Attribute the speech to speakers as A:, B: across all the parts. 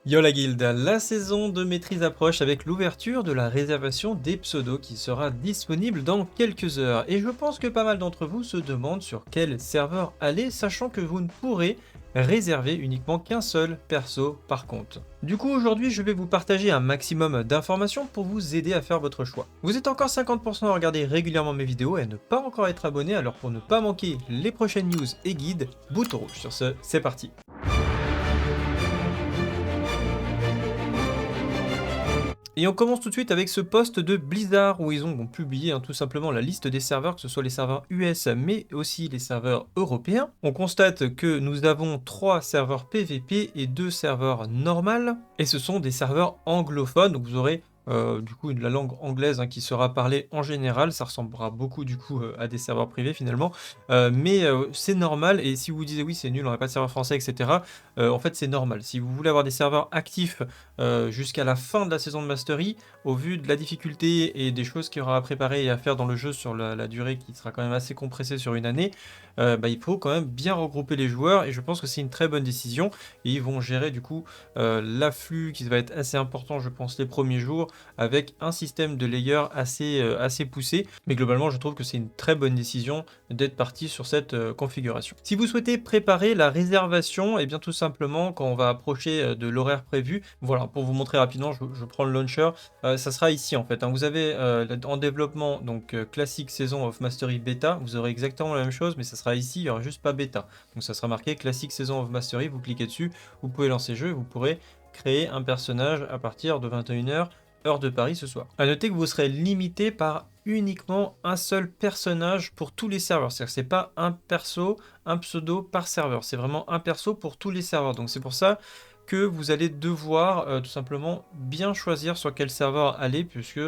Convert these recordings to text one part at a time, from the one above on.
A: Yo la guilde, la saison de maîtrise approche avec l'ouverture de la réservation des pseudos qui sera disponible dans quelques heures. Et je pense que pas mal d'entre vous se demandent sur quel serveur aller, sachant que vous ne pourrez réserver uniquement qu'un seul perso par compte. Du coup aujourd'hui je vais vous partager un maximum d'informations pour vous aider à faire votre choix. Vous êtes encore 50% à regarder régulièrement mes vidéos et à ne pas encore être abonné, alors pour ne pas manquer les prochaines news et guides, bouton rouge. Sur ce, c'est parti. Et on commence tout de suite avec ce post de Blizzard où ils ont publié tout simplement la liste des serveurs, que ce soit les serveurs US mais aussi les serveurs européens. On constate que nous avons 3 serveurs PVP et 2 serveurs normales, et ce sont des serveurs anglophones, donc vous aurez du coup la langue anglaise qui sera parlée en général. Ça ressemblera beaucoup du coup à des serveurs privés finalement, mais c'est normal. Et si vous vous disiez oui c'est nul, on n'a pas de serveur français, etc., en fait c'est normal. Si vous voulez avoir des serveurs actifs jusqu'à la fin de la saison de Mastery, au vu de la difficulté et des choses qu'il y aura à préparer et à faire dans le jeu sur la durée qui sera quand même assez compressée sur une année, il faut quand même bien regrouper les joueurs, et je pense que c'est une très bonne décision. Et ils vont gérer du coup l'afflux qui va être assez important, je pense, les premiers jours, avec un système de layer assez poussé. Mais globalement je trouve que c'est une très bonne décision d'être parti sur cette configuration. Si vous souhaitez préparer la réservation, et bien tout simplement quand on va approcher de l'horaire prévu, voilà, pour vous montrer rapidement, je prends le launcher, ça sera ici en fait. Vous avez en développement donc classique Season of Mastery Beta, vous aurez exactement la même chose, mais ça sera ici, il n'y aura juste pas bêta. Donc ça sera marqué classique Season of Mastery, vous cliquez dessus, vous pouvez lancer le jeu, vous pourrez créer un personnage à partir de 21h, heure de Paris ce soir. A noter que vous serez limité par uniquement un seul personnage pour tous les serveurs, c'est-à-dire que c'est pas un perso, un pseudo par serveur, c'est vraiment un perso pour tous les serveurs. Donc c'est pour ça que vous allez devoir tout simplement bien choisir sur quel serveur aller, puisque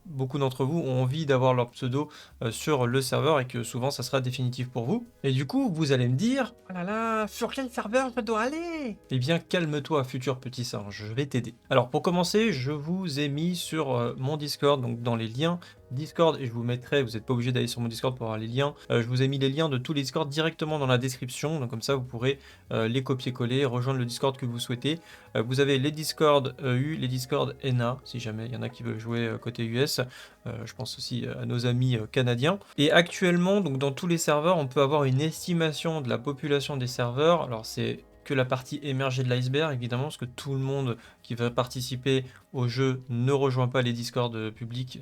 A: beaucoup d'entre vous ont envie d'avoir leur pseudo sur le serveur et que souvent ça sera définitif pour vous. Et du coup vous allez me dire, oh là là, sur quel serveur je dois aller? Eh bien calme-toi futur petit singe, je vais t'aider. Alors pour commencer, je vous ai mis sur mon Discord, donc dans les liens Discord, et je vous mettrai, vous n'êtes pas obligé d'aller sur mon Discord pour avoir les liens, je vous ai mis les liens de tous les Discord directement dans la description, donc comme ça vous pourrez les copier-coller, rejoindre le Discord que vous souhaitez. Vous avez les Discord EU, les Discord ENA, si jamais il y en a qui veulent jouer côté US, je pense aussi à nos amis canadiens. Et actuellement, donc dans tous les serveurs, on peut avoir une estimation de la population des serveurs. Alors c'est que la partie émergée de l'iceberg, évidemment, parce que tout le monde qui va participer au jeu ne rejoint pas les Discord publics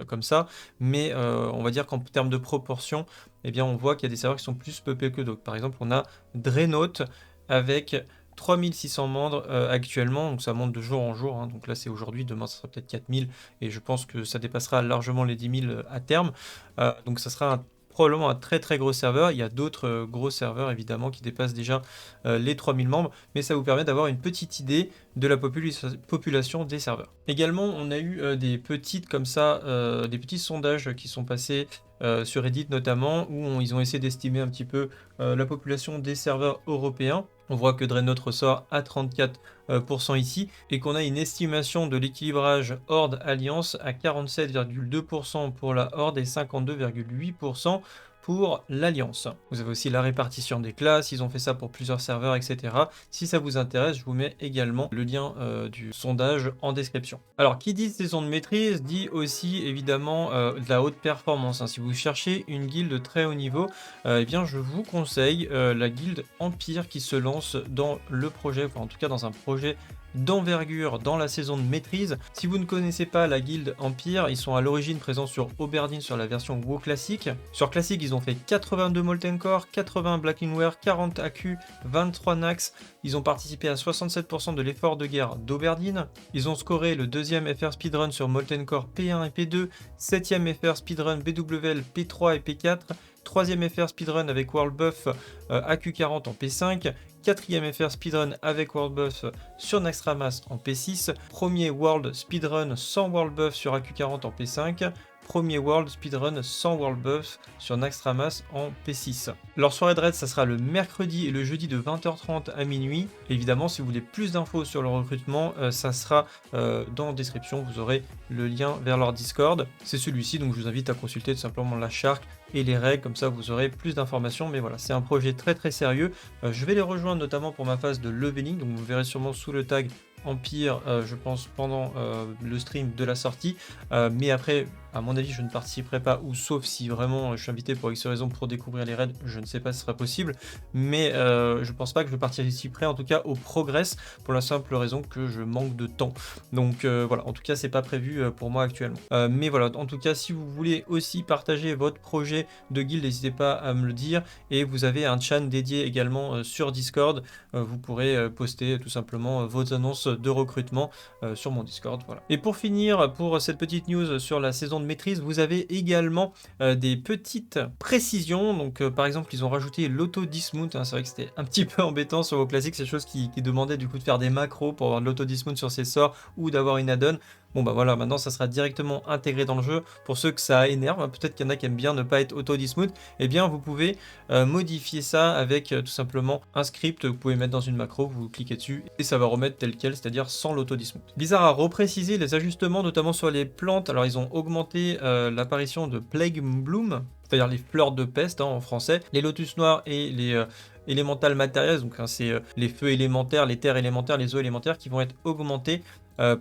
A: comme ça, mais on va dire qu'en termes de proportion, eh bien, on voit qu'il y a des serveurs qui sont plus peuplés que d'autres. Par exemple, on a Drenaut avec 3600 membres actuellement, donc ça monte de jour en jour, donc là c'est aujourd'hui, demain ça sera peut-être 4000, et je pense que ça dépassera largement les 10 000 à terme, donc ça sera probablement un très très gros serveur. Il y a d'autres gros serveurs évidemment qui dépassent déjà les 3000 membres, mais ça vous permet d'avoir une petite idée de la population des serveurs. Également on a eu des petites comme ça, des petits sondages qui sont passés sur Reddit notamment, où ils ont essayé d'estimer un petit peu la population des serveurs européens. On voit que Dreadnought ressort à 34% ici, et qu'on a une estimation de l'équilibrage Horde-Alliance à 47,2% pour la Horde et 52,8% pour l'Alliance. Vous avez aussi la répartition des classes, ils ont fait ça pour plusieurs serveurs, etc. Si ça vous intéresse, je vous mets également le lien du sondage en description. Alors, qui dit saison de maîtrise, dit aussi évidemment de la haute performance. Si vous cherchez une guilde de très haut niveau, eh bien je vous conseille la guilde Empire qui se lance dans le projet, enfin en tout cas dans un projet d'envergure dans la saison de maîtrise. Si vous ne connaissez pas la guilde Empire, ils sont à l'origine présents sur Oberdin sur la version WoW classique. Sur classique, ils ont fait 82 Molten Core, 80 Blackenware, 40 AQ, 23 Nax. Ils ont participé à 67% de l'effort de guerre d'Oberdin. Ils ont scoré le 2e FR Speedrun sur Molten Core P1 et P2, 7e FR Speedrun BWL P3 et P4, 3e FR Speedrun avec World Buff AQ40 en P5, 4e FR Speedrun avec World Buff sur Naxxramas en P6, 1er World Speedrun sans World Buff sur AQ40 en P5, premier World Speedrun sans World Buff sur Naxxramas en P6. Leur soirée de raid, ça sera le mercredi et le jeudi de 20h30 à minuit. Évidemment, si vous voulez plus d'infos sur le recrutement, ça sera dans la description, vous aurez le lien vers leur Discord. C'est celui-ci, donc je vous invite à consulter tout simplement la charte et les règles, comme ça vous aurez plus d'informations. Mais voilà, c'est un projet très très sérieux. Je vais les rejoindre notamment pour ma phase de leveling, donc vous verrez sûrement sous le tag Empire, je pense, pendant le stream de la sortie. Mais après, à mon avis, je ne participerai pas, ou sauf si vraiment je suis invité pour X raison pour découvrir les raids, je ne sais pas si ce sera possible. Mais je pense pas que je participerai, en tout cas, au Progress, pour la simple raison que je manque de temps. Donc voilà, en tout cas, c'est pas prévu pour moi actuellement. Mais voilà, en tout cas, si vous voulez aussi partager votre projet de guild, n'hésitez pas à me le dire. Et vous avez un chat dédié également sur Discord. Vous pourrez poster tout simplement vos annonces de recrutement sur mon Discord. Voilà. Et pour finir, pour cette petite news sur la saison de maîtrise, vous avez également des petites précisions. Donc par exemple, ils ont rajouté l'auto-dismount. Hein, c'est vrai que c'était un petit peu embêtant sur vos classiques, c'est des choses qui demandaient du coup de faire des macros pour avoir de l'auto-dismount sur ses sorts ou d'avoir une add-on. Bon bah voilà, maintenant ça sera directement intégré dans le jeu. Pour ceux que ça énerve, peut-être qu'il y en a qui aiment bien ne pas être auto-dismount, eh bien vous pouvez modifier ça avec tout simplement un script que vous pouvez mettre dans une macro, vous cliquez dessus et ça va remettre tel quel, c'est-à-dire sans l'auto-dismount. Blizzard a reprécisé les ajustements notamment sur les plantes. Alors ils ont augmenté l'apparition de Plague Bloom, c'est-à-dire les fleurs de peste en français, les lotus noirs et les Elemental Materials, donc hein, c'est les feux élémentaires, les terres élémentaires, les eaux élémentaires qui vont être augmentés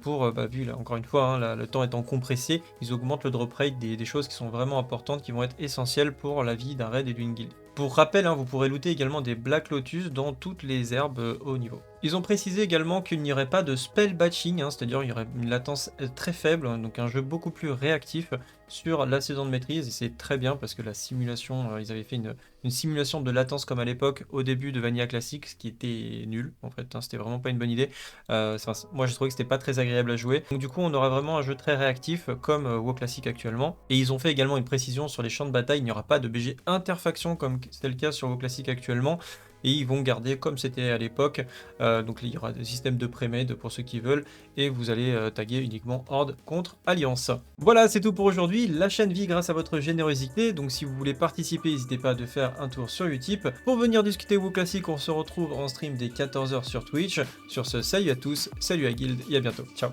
A: pour, vu là, encore une fois, hein, le temps étant compressé, ils augmentent le drop rate des choses qui sont vraiment importantes, qui vont être essentielles pour la vie d'un raid et d'une guilde. Pour rappel, hein, vous pourrez looter également des Black Lotus dans toutes les herbes haut niveau. Ils ont précisé également qu'il n'y aurait pas de spell batching, hein, c'est-à-dire il y aurait une latence très faible, hein, donc un jeu beaucoup plus réactif sur la saison de maîtrise, et c'est très bien parce que la simulation, ils avaient fait une simulation de latence comme à l'époque au début de Vanilla Classic, ce qui était nul en fait, hein, c'était vraiment pas une bonne idée. Moi je trouvais que c'était pas très agréable à jouer, donc du coup on aura vraiment un jeu très réactif comme WoW Classic actuellement. Et ils ont fait également une précision sur les champs de bataille, il n'y aura pas de BG interfaction comme c'était le cas sur WoW Classic actuellement. Et ils vont garder comme c'était à l'époque, donc il y aura des systèmes de pré-made pour ceux qui veulent, et vous allez taguer uniquement Horde contre Alliance. Voilà, c'est tout pour aujourd'hui, la chaîne vit grâce à votre générosité, donc si vous voulez participer, n'hésitez pas à faire un tour sur Utip. Pour venir discuter WoW Classic, on se retrouve en stream dès 14h sur Twitch. Sur ce, salut à tous, salut à Guild, et à bientôt, ciao.